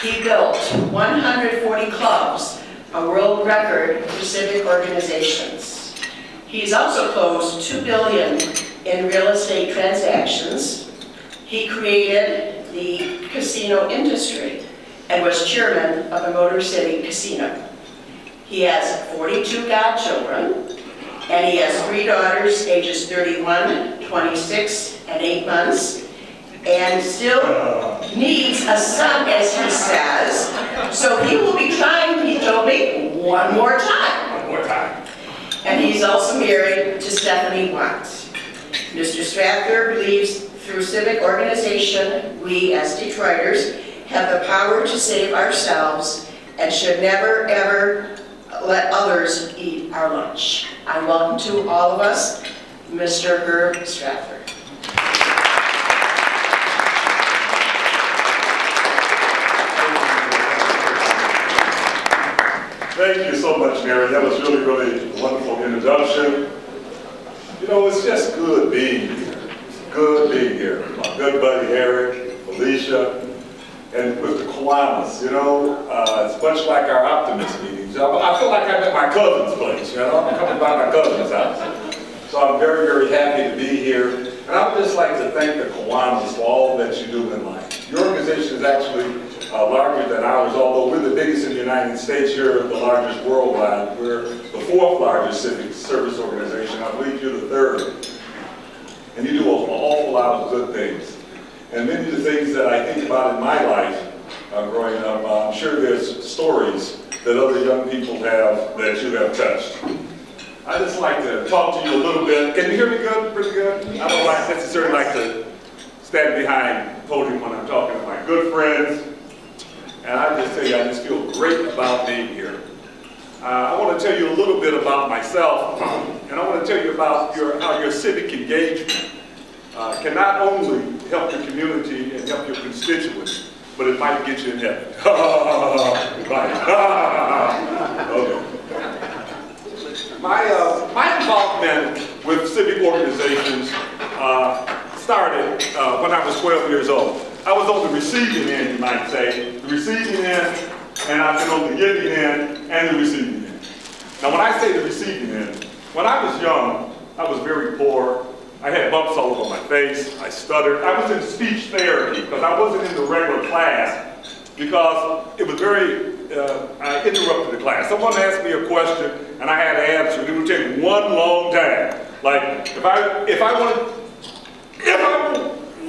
He built 140 clubs, a world record for civic organizations. He's also closed $2 billion in real estate transactions. He created the casino industry and was chairman of the Motor City Casino. He has 42 godchildren, and he has 3 daughters, ages 31, 26, and 8 months, and still needs a son, as he says. So he will be trying, he told me, one more time. One more time. And he's also married to Stephanie Watt. Mr. Strather believes through civic organization, we as Detroiters have the power to save ourselves and should never, ever let others eat our lunch. I welcome to all of us, Mr. Herb Strather. Thank you so much, Mary. That was really, really a wonderful introduction. You know, it's just good being here. It's good being here. My good buddy Eric, Felicia, and with the Kiwanis, you know, it's much like our optimist meetings. I feel like I'm at my cousin's place, you know, I'm coming by my cousin's house. So I'm very, very happy to be here. And I would just like to thank the Kiwanis for all that you do in life. Your organization is actually larger than ours, although we're the biggest in the United States. You're the largest worldwide. We're the 4th largest civic service organization. I believe you're the 3rd. And you do an awful lot of good things. And many of the things that I think about in my life growing up, I'm sure there's stories that other young people have that you have touched. I just like to talk to you a little bit. Can you hear me good? Pretty good? I don't necessarily like to stand behind the podium when I'm talking to my good friends. And I just tell you, I just feel great about being here. I want to tell you a little bit about myself, and I want to tell you about how your civic engagement can not only help your community and help your constituents, but it might get you in heaven. Okay. My involvement with civic organizations started when I was 12 years old. I was on the receiving end, you might say. The receiving end, and I've been on the giving end and the receiving end. Now when I say the receiving end, when I was young, I was very poor. I had bumps all over my face. I stuttered. I was in speech therapy because I wasn't in the regular class because it was very, I interrupted the class. Someone asked me a question and I had to answer. It would take one long time. Like if I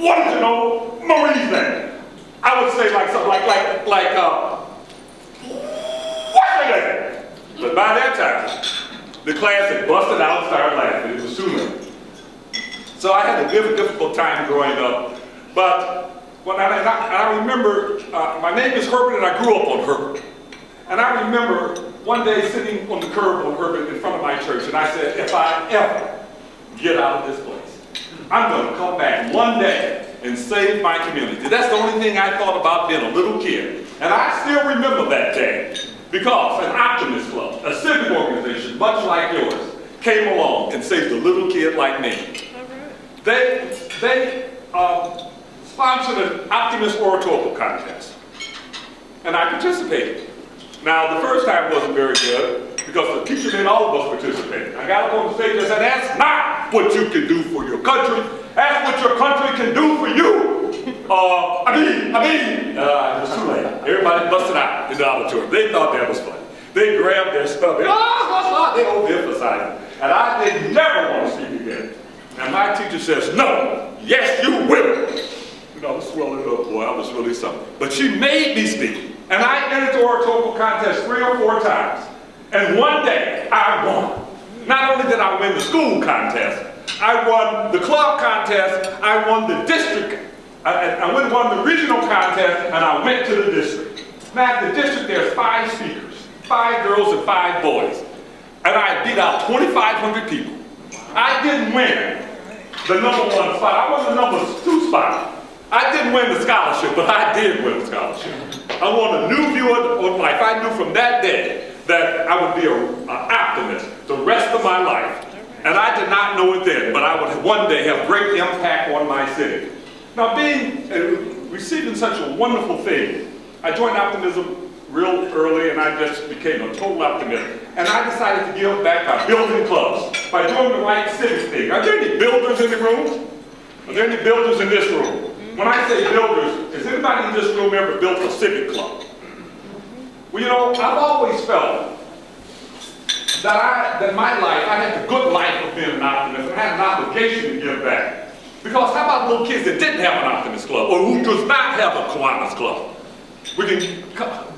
wanted to know Marie's name, I would say like something like what's her name? But by that time, the class had busted out and started laughing. It was too late. So I had a difficult time growing up. But when I remember, my name is Herbert and I grew up on Herbert. And I remember one day sitting on the curb on Herbert in front of my church, and I said, if I ever get out of this place, I'm going to come back one day and save my community. That's the only thing I thought about being a little kid. And I still remember that day because an optimist club, a civic organization much like yours, came along and saved a little kid like me. They sponsored an optimist oratorical contest. And I participated. Now, the first time wasn't very good because the teacher made all of us participate. I got up on the stage and said, that's not what you can do for your country. That's what your country can do for you. It was too late. Everybody busted out in the auditorium. They thought that was funny. They grabbed their stuff. They overemphasized it. And I did never want to speak again. And my teacher says, no, yes, you will. You know, I was swelling up, boy, I was really something. But she made me speak. And I entered the oratorical contest 3 or 4 times. And one day, I won. Not only did I win the school contest, I won the club contest, I won the district, I won the regional contest, and I went to the district. Now, in the district, there's 5 speakers, 5 girls and 5 boys. And I beat out 2,500 people. I didn't win the number 1 spot. I won the number 2 spot. I didn't win the scholarship, but I did win the scholarship. I won a new view of life. I knew from that day that I would be an optimist the rest of my life. And I did not know it then, but I would one day have great impact on my city. Now receiving such a wonderful thing I joined optimism real early, and I just became a total optimist. And I decided to give back by building clubs, by doing the right civic thing. Are there any builders in the room? Are there any builders in this room? When I say builders, has anybody in this room ever built a civic club? Well, you know, I've always felt that in my life, I had the good life of being an optimist. I had an obligation to give back. Because how about little kids that didn't have an optimist club, or who does not have a Kiwanis club?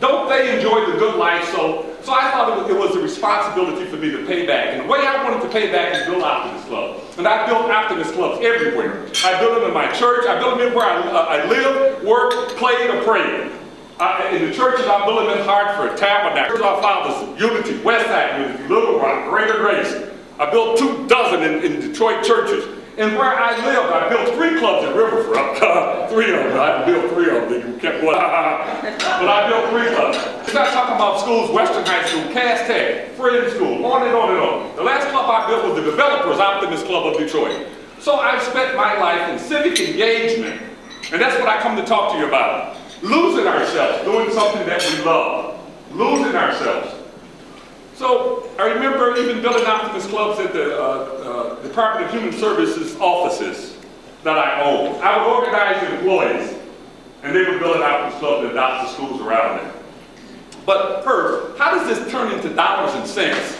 Don't they enjoy the good life? So I thought it was a responsibility for me to pay back. And the way I wanted to pay back is build optimist clubs. And I built optimist clubs everywhere. I built them in my church. I built them in where I live, work, played, or prayed. In the churches, I built them in Hartford, Tabernacle, Our Fathers, Unity, Westside Unity, Little Rock, Greater Grace. I built 24 in Detroit churches. And where I lived, I built 3 clubs in Riverfront. 3 of them. I built 3 of them. You kept going, but I built 3 clubs. We're not talking about schools, Western High School, Cass Tech, Friends School, on and on and on. The last club I built was the Developers Optimist Club of Detroit. So I've spent my life in civic engagement. And that's what I come to talk to you about. Losing ourselves, doing something that we love. Losing ourselves. So I remember even building optimist clubs at the Department of Human Services offices that I owned. I would organize employees, and they would build an optimist club that adopts the schools around them. But first, how does this turn into dollars and cents?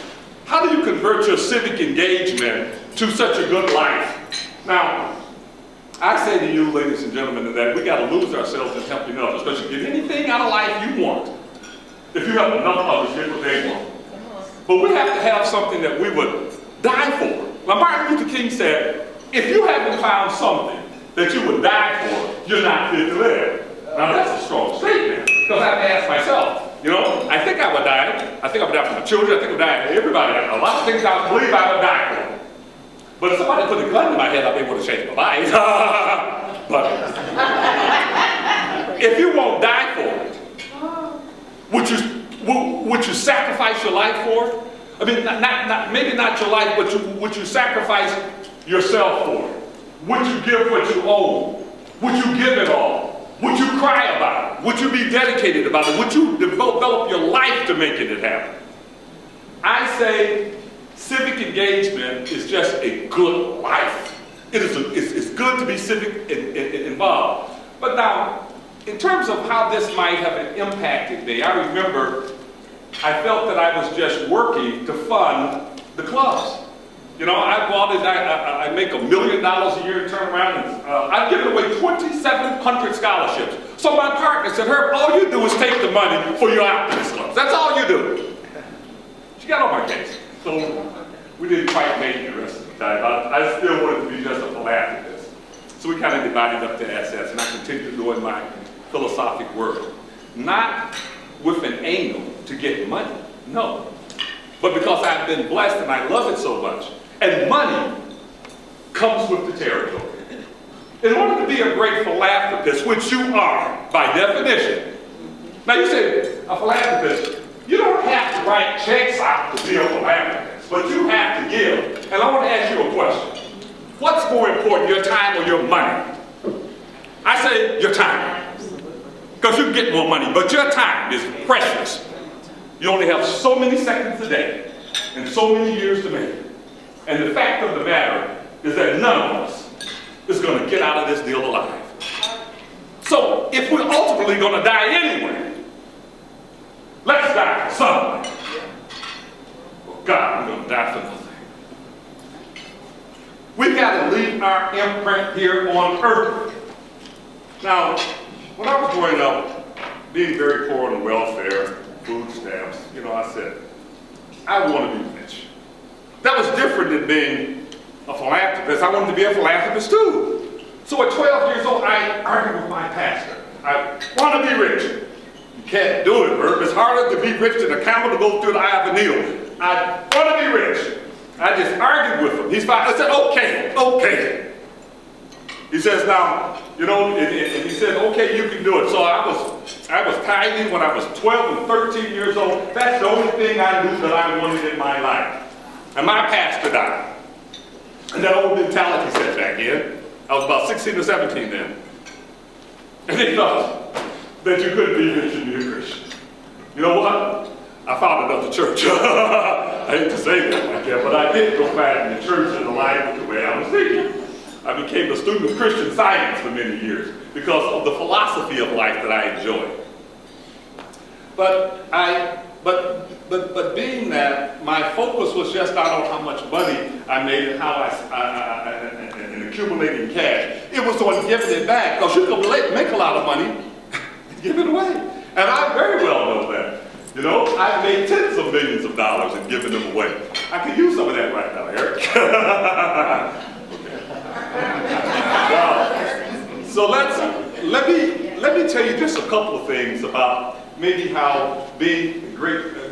How do you convert your civic engagement to such a good life? Now, I say to you, ladies and gentlemen, that we got to lose ourselves in helping others, because you get anything out of life you want if you help enough others get what they want. But we have to have something that we would die for. Now, Martin Luther King said, if you haven't found something that you would die for, you're not fit to live. Now, that's a strong statement, because I've asked myself, you know, I think I would die. I think I would die for my children. I think I would die for everybody. A lot of things I believe I would die for. But if somebody put a gun in my head, I'd be able to change my life. But if you won't die for it, would you sacrifice your life for it? I mean, maybe not your life, but would you sacrifice yourself for it? Would you give what you own? Would you give it all? Would you cry about it? Would you be dedicated about it? Would you develop your life to making it happen? I say civic engagement is just a good life. It's good to be civic involved. But now, in terms of how this might have impacted me, I remember I felt that I was just working to fund the clubs. You know, I make $1 million a year and turn around and I've given away 2,700 scholarships. So my partner said, Herb, all you do is take the money for your optimist clubs. That's all you do. She got on my case. So we didn't quite make it the rest of the time. I still wanted to be just a philanthropist. So we kind of divided up the assets, and I continued doing my philosophic work. Not with an angle to get money, no. But because I've been blessed and I love it so much. And money comes with the territory. In order to be a great philanthropist, which you are, by definition. Now you say, a philanthropist, you don't have to write checks out to be a philanthropist, but you have to give. And I want to ask you a question. What's more important, your time or your money? I say your time. Because you can get more money, but your time is precious. You only have so many seconds a day and so many years to make it. And the fact of the matter is that none of us is going to get out of this deal alive. So if we're ultimately going to die anyway, let's die for something. Well, God, we're going to die for nothing. We've got to leave our imprint here on earth. Now, when I was growing up, being very poor on welfare, food stamps, you know, I said, I want to be rich. That was different than being a philanthropist. I wanted to be a philanthropist too. So at 12 years old, I argued with my pastor. I want to be rich. You can't do it, Herb. It's harder to be rich than a camel to go through the eye of a needle. I want to be rich. I just argued with him. He's fine. I said, okay. He says, now, you know, and he said, okay, you can do it. So I was tithing when I was 12 and 13 years old. That's the only thing I knew that I wanted in my life. And my pastor died. And that old mentality set back in. I was about 16 or 17 then. And he thought, that you couldn't be rich and be a Christian. You know what? I found another church. I hate to say that like that, but I did go back in the church and the life the way I was thinking. I became a student of Christian Science for many years because of the philosophy of life that I enjoyed. But being that, my focus was just not on how much money I made and how and accumulating cash. It was on giving it back, because you can make a lot of money and give it away. And I very well know that. You know, I've made tens of millions of dollars and given them away. I could use some of that right now, Eric. So let me tell you just a couple of things about maybe how being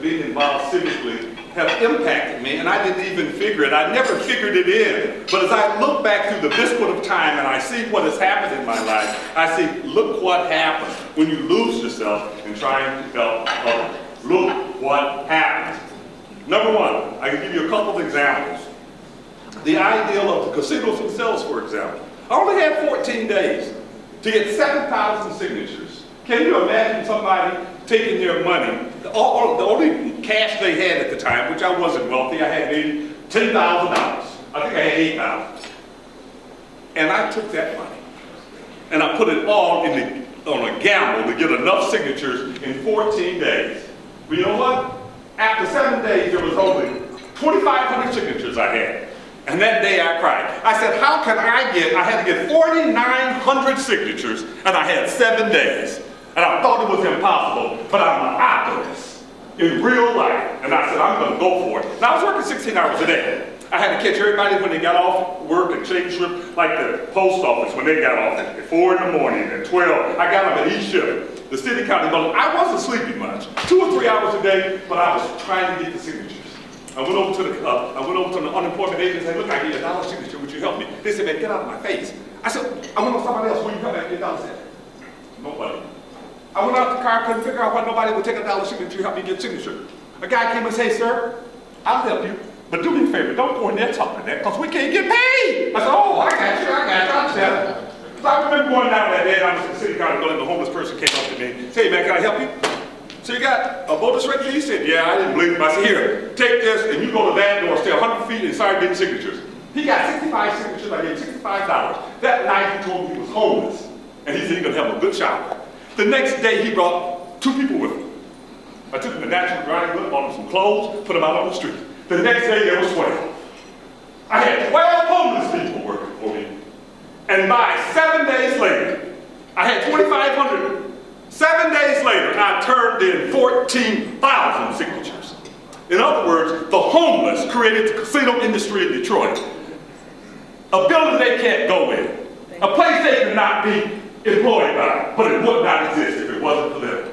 involved civically have impacted me, and I didn't even figure it. I never figured it in. But as I look back through the biscuit of time and I see what has happened in my life, I see, look what happens when you lose yourself in trying to help others. Look what happens. Number one, I can give you a couple of examples. The ideal of the casinos themselves, for example. I only had 14 days to get 7,000 signatures. Can you imagine somebody taking their money, the only cash they had at the time, which I wasn't wealthy, I had maybe $10,000. I think I had 8,000. And I took that money and I put it all on a gamble to get enough signatures in 14 days. But you know what? After 7 days, there was only 2,500 signatures I had. And that day I cried. I said, how can I had to get 4,900 signatures, and I had 7 days. And I thought it was impossible, but I'm an optimist in real life. And I said, I'm going to go for it. Now, I was working 16 hours a day. I had to catch everybody when they got off work and change shift, like the post office when they got off at 4 in the morning, at 12. I got them at each shift. The city county building. I wasn't sleeping much, 2 or 3 hours a day, but I was trying to get the signatures. I went over to the unemployment agency and said, look, I need $1 signature, would you help me? They said, man, get out of my face. I said, I went on somebody else, will you help me get $1 signature? Nobody. I went out the car, couldn't figure out why nobody would take $1 signature to help me get signature. A guy came and said, sir, I'll help you, but do me a favor, don't go in there talking that, because we can't get paid. I said, oh, I got you, I understand. So I remember going down that day, and I was in the city county building, the homeless person came up to me and said, hey man, can I help you? So you got a voter's register? He said, yeah, I didn't believe him. I said, here, take this, and you go to that door, stay 100 feet, and start getting signatures. He got 65 signatures, I gave him $65. That night he told me he was homeless, and he said he could have a good shower. The next day he brought 2 people with him. I took him to National Guard, bought him some clothes, put him out on the street. The next day there was 12. I had 12 homeless people working for me. And by 7 days later, I had 2,500. 7 days later, I turned in 14,000 signatures. In other words, the homeless created the casino industry in Detroit. A building they can't go in. A place they could not be employed by, but it would not exist if it wasn't for them.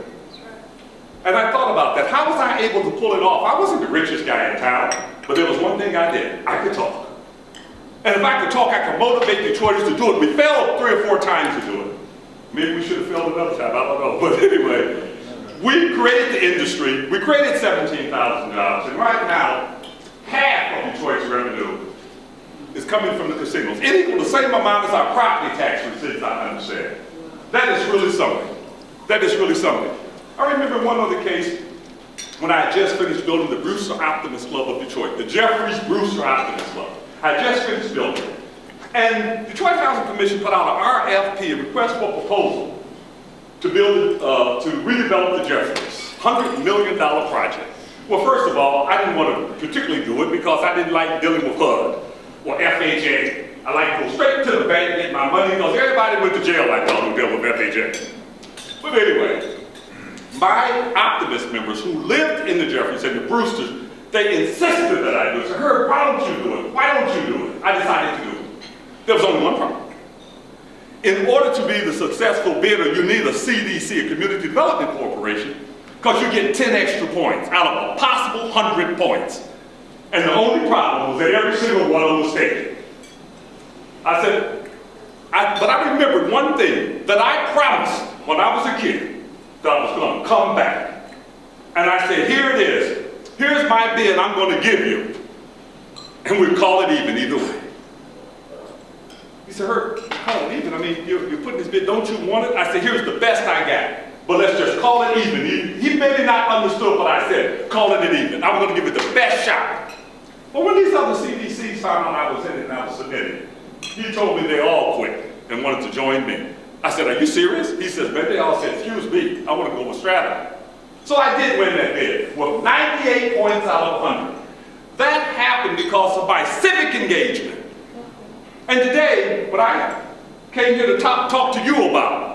And I thought about that. How was I able to pull it off? I wasn't the richest guy in town, but there was one thing I did. I could talk. And if I could talk, I could motivate Detroiters to do it. We failed 3 or 4 times to do it. Maybe we should have failed another time, I don't know. But anyway, we created the industry. We created 17,000 jobs. And right now, half of Detroit's revenue is coming from the casinos. It equals the same amount as our property tax receipts, I understand. That is really something. That is really something. I remember one other case when I had just finished building the Brewster Optimist Club of Detroit, the Jeffries Brewster Optimist Club. I just finished building it. And the Detroit Housing Commission put out an RFP, a request for proposal, to build, to redevelop the Jeffries, $100 million project. Well, first of all, I didn't want to particularly do it because I didn't like dealing with HUD or FHA. I like to go straight to the bank and get my money because everybody went to jail like that who dealt with FHA. But anyway, my Optimist members who lived in the Jeffries and the Brewsters, they insisted that I do it. So, Herb, why don't you do it? Why don't you do it? I decided to do it. There was only one problem. In order to be the successful bidder, you need a CDC, a Community Development Corporation, because you get 10 extra points out of a possible 100 points. And the only problem was that every single one of them was taken. I said, but I remembered one thing that I promised when I was a kid, that I was going to come back. And I said, here it is. Here's my bid I'm going to give you. And we'll call it even either way. He said, Herb, call it even. I mean, you're putting this bid, don't you want it? I said, here's the best I got. but let's just call it even. He maybe not understood what I said, calling it even. I was going to give it the best shot. But when these other CDCs found out I was in it and I was submitting, he told me they all quit and wanted to join me. I said, are you serious? He says, man, they all said, excuse me, I want to go with Strather. So I did win that bid with 98 points out of 100. That happened because of my civic engagement. And today, what I came here to talk to you about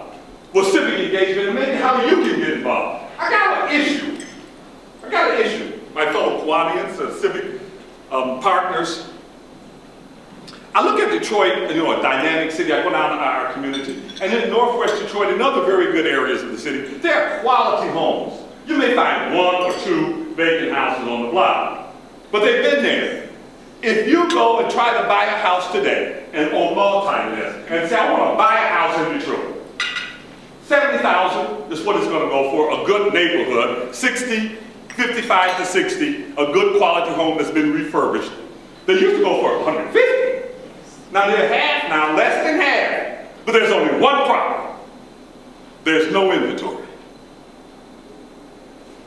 was civic engagement and maybe how you can get involved. I got an issue. My fellow Kiwanis, civic partners. I look at Detroit, you know, a dynamic city. I go down to our community. And in northwest Detroit and other very good areas of the city, there are quality homes. You may find 1 or 2 vacant houses on the block, but they've been there. If you go and try to buy a house today and on multi-list and say, I want to buy a house in Detroit, $70,000 is what it's going to go for, a good neighborhood, 55 to 60, a good quality home that's been refurbished. They used to go for 150. Now they're half now, less than half. But there's only one problem. There's no inventory.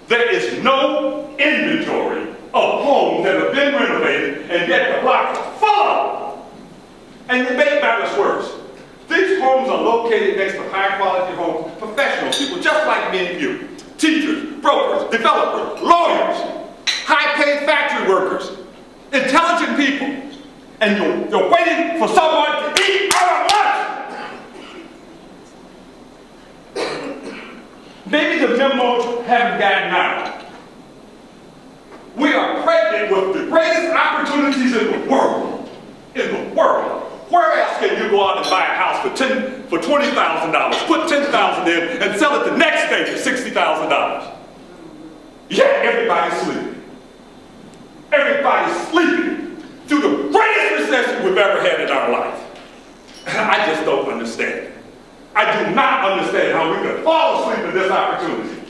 There is no inventory of homes that have been renovated and yet the blocks are full. And to make matters worse, these homes are located next to high quality homes, professionals, people just like me and you. Teachers, brokers, developers, lawyers, high-paid factory workers, intelligent people. And you're waiting for someone to eat our lunch. Maybe the memos haven't gotten out. We are pregnant with the greatest opportunities in the world. Where else can you go out and buy a house for $20,000, put $10,000 in, and sell it the next day for $60,000? Yeah, everybody's sleeping. Everybody's sleeping through the greatest recession we've ever had in our life. I just don't understand. I do not understand how we could fall asleep in this opportunity.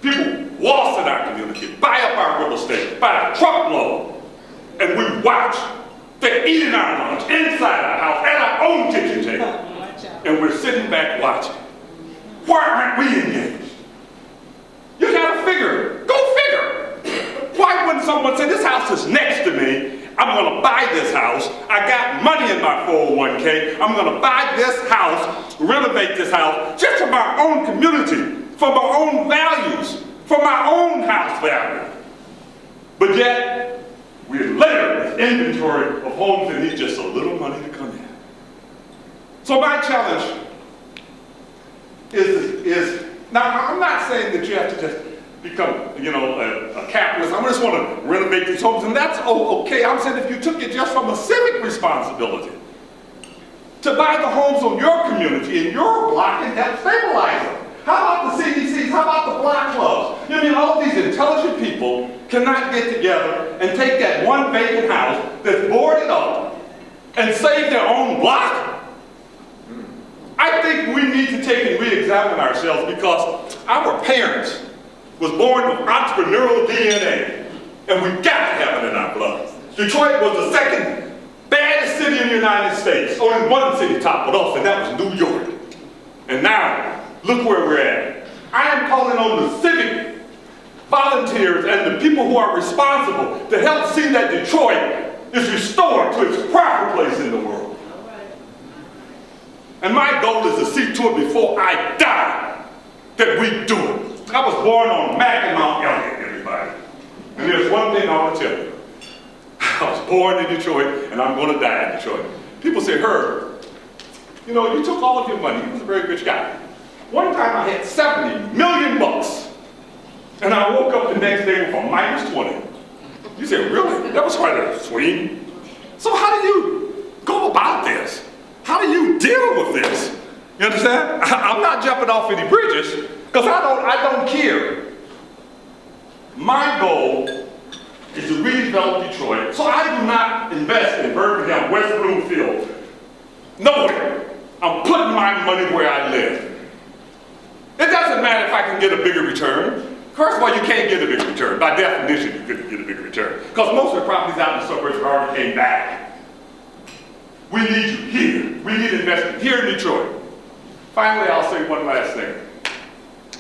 People waltz in our community, buy up our real estate, buy a truckload, and we watch. They're eating our lunch inside our house at our own kitchen table. And we're sitting back watching. Why aren't we engaged? You gotta figure. Go figure. Why wouldn't someone say, this house is next to me, I'm gonna buy this house, I got money in my 401k, I'm gonna buy this house, renovate this house, just for my own community, for my own values, for my own house value. But yet, we're littered with inventory of homes that need just a little money to come in. So my challenge is now I'm not saying that you have to just become, you know, a capitalist. I just want to renovate these homes, and that's okay. I'm saying if you took it just from a civic responsibility to buy the homes on your community, in your block, and help stabilize them. How about the CDCs? How about the block clubs? You know, all of these intelligent people cannot get together and take that one vacant house that's boarded up and save their own block? I think we need to take and re-examine ourselves because our parents was born with entrepreneurial DNA, and we got to have it in our blood. Detroit was the second baddest city in the United States. Only one city toppled off, and that was New York. And now, look where we're at. I am calling on the civic volunteers and the people who are responsible to help see that Detroit is restored to its proper place in the world. And my goal is to see to it before I die that we do it. I was born on Mac and Mount Elliott, everybody. And there's one thing I want to tell you. I was born in Detroit, and I'm going to die in Detroit. People say, Herb, you know, you took all of your money. You was a very rich guy. One time I had 70 million bucks, and I woke up the next day with a minus 20. You say, really? That was quite a swing. So how do you go about this? How do you deal with this? You understand? I'm not jumping off any bridges, because I don't care. My goal is to redevelop Detroit, so I do not invest in Birmingham, West Bloomfield. Nowhere. I'm putting my money where I live. It doesn't matter if I can get a bigger return. First of all, you can't get a bigger return. By definition, you couldn't get a bigger return. Because most of the properties out in the suburbs already came back. We need you here. We need investment here in Detroit. Finally, I'll say one last thing.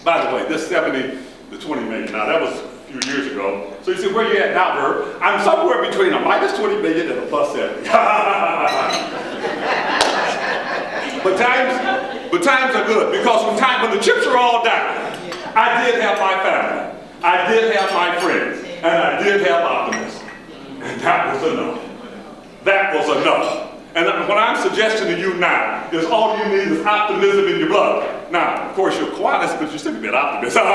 By the way, this 70 to 20 million, now that was a few years ago. So you say, where you at now, Herb? I'm somewhere between a minus 20 million and a plus 70. But times are good, because when the chips are all down, I did have my family, I did have my friends, and I did have optimism. And that was enough. That was enough. And what I'm suggesting to you now is all you need is optimism in your blood. Now, of course, you're Kiwanis, but you still be an optimist. Because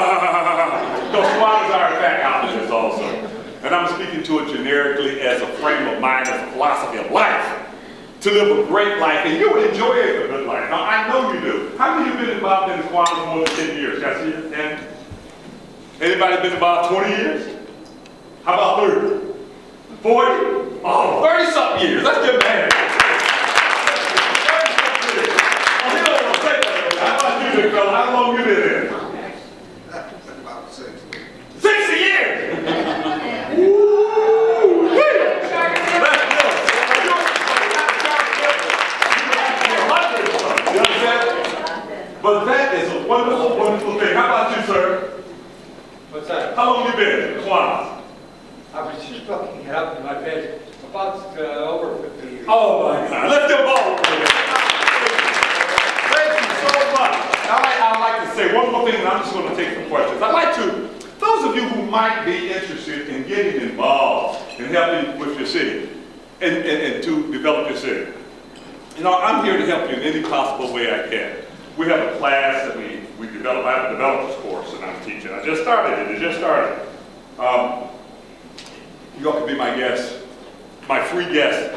Kiwanis are, in fact, optimists also. And I'm speaking to it generically as a frame of mind, as a philosophy of life. To live a great life, and you enjoy a good life. Now, I know you do. How many of you been involved in the Kiwanis for more than 10 years? Can I see your hand? Anybody been involved 20 years? How about 30? 40? Oh, 30-something years. Let's give them a hand. How about you, big fella? How long you been in? About 60. 60 years! Woo! Let's go. You understand? But that is a wonderful, wonderful thing. How about you, sir? What's that? How long you been in Kiwanis? I was just looking it up in my bed. About over 50 years. Oh my God! Let's give them all. Thank you so much. I'd like to say one more thing, and I'm just going to take some questions. I'd like to, those of you who might be interested in getting involved in helping with your city and to develop your city. You know, I'm here to help you in any possible way I can. We have a class that we develop. I have a developers course that I'm teaching. I just started it. It just started. You all can be my guest, my free guest,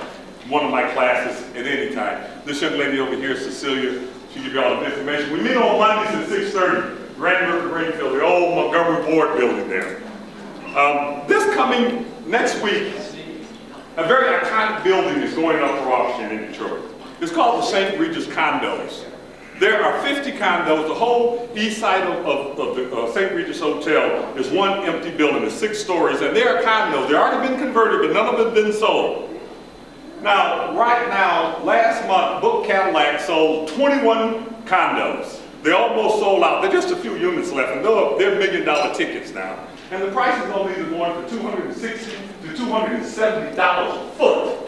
in one of my classes at any time. This young lady over here, Cecilia, she'll give you all the information. We meet on Mondays at 6:30, Grand River Greenfield, the old Montgomery Ward building there. This coming next week, a very iconic building is going up for auction in Detroit. It's called the St. Regis Condos. There are 50 condos. The whole east side of the St. Regis Hotel is one empty building. It's 6 stories, and there are condos. They've already been converted, but none of them have been sold. Now, right now, last month, Book Cadillac sold 21 condos. They almost sold out. There are just a few units left, and they're $1 million tickets now. And the price is only going for $260 to $270 a foot.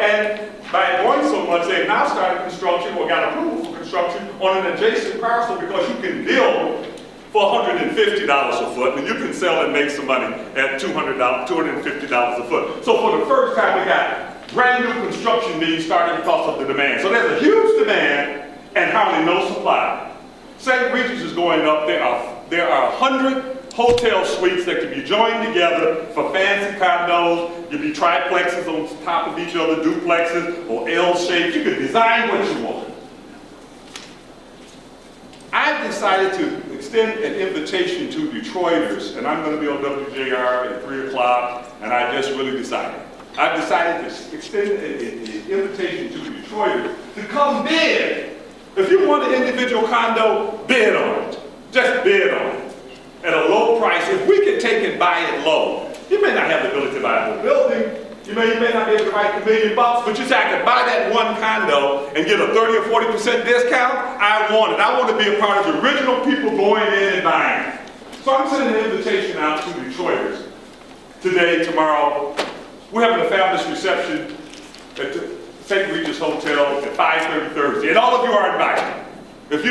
And by doing so much, they've now started construction or got approval for construction on an adjacent parcel, because you can build for $150 a foot, and you can sell and make some money at $250 a foot. So for the first time, we got brand new construction needs starting because of the demand. So there's a huge demand and hardly no supply. St. Regis is going up. There are 100 hotel suites that can be joined together for fancy condos. You'll be triplexes on top of each other, duplexes, or L-shapes. You can design what you want. I've decided to extend an invitation to Detroiters, and I'm going to be on WJR at 3 o'clock, and I just really decided. I've decided to extend an invitation to Detroiters to come bid. If you want an individual condo, bid on it. Just bid on it. At a low price. If we can take and buy it low, you may not have the ability to buy a whole building. You may not be able to buy $1 million, but you say, I can buy that one condo and get a 30 or 40% discount. I want it. I want to be a part of the original people going in and buying it. So I'm sending an invitation out to Detroiters today, tomorrow. We're having a fabulous reception at the St. Regis Hotel at 5:30 Thursday, and all of you are invited. If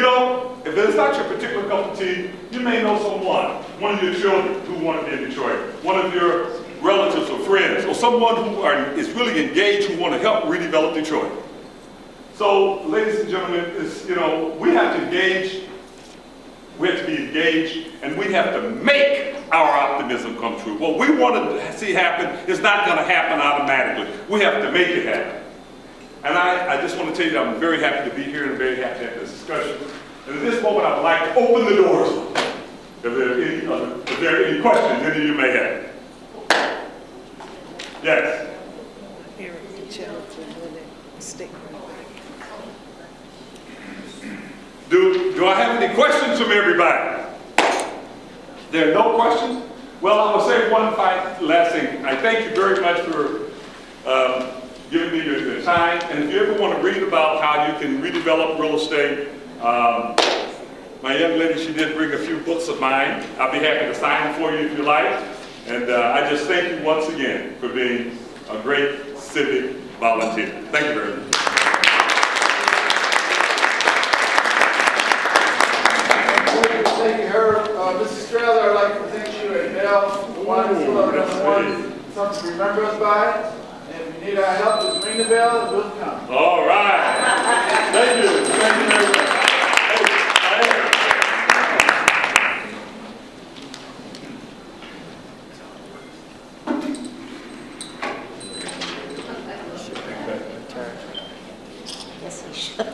it's not your particular cup of tea, you may know someone, one of your children who want to be in Detroit, one of your relatives or friends, or someone who is really engaged who want to help redevelop Detroit. So, ladies and gentlemen, we have to engage, we have to be engaged, and we have to make our optimism come true. What we want to see happen is not going to happen automatically. We have to make it happen. And I just want to tell you that I'm very happy to be here and very happy to have this discussion. And at this moment, I would like to open the doors if there are any questions any of you may have. Yes? Do I have any questions from everybody? There are no questions? Well, I will say one last thing. I thank you very much for giving me your time. And if you ever want to read about how you can redevelop real estate, My young lady, she did bring a few books of mine. I'll be happy to sign them for you if you like. And I just thank you once again for being a great civic volunteer. Thank you very much. Thank you, Herb. Mrs. Strather, I'd like to present you a Bell Kiwanis Club #1, something to remember us by. And if you need our help, just ring the bell and we'll come. All right. Thank you. Thank you very much. Yes, we should.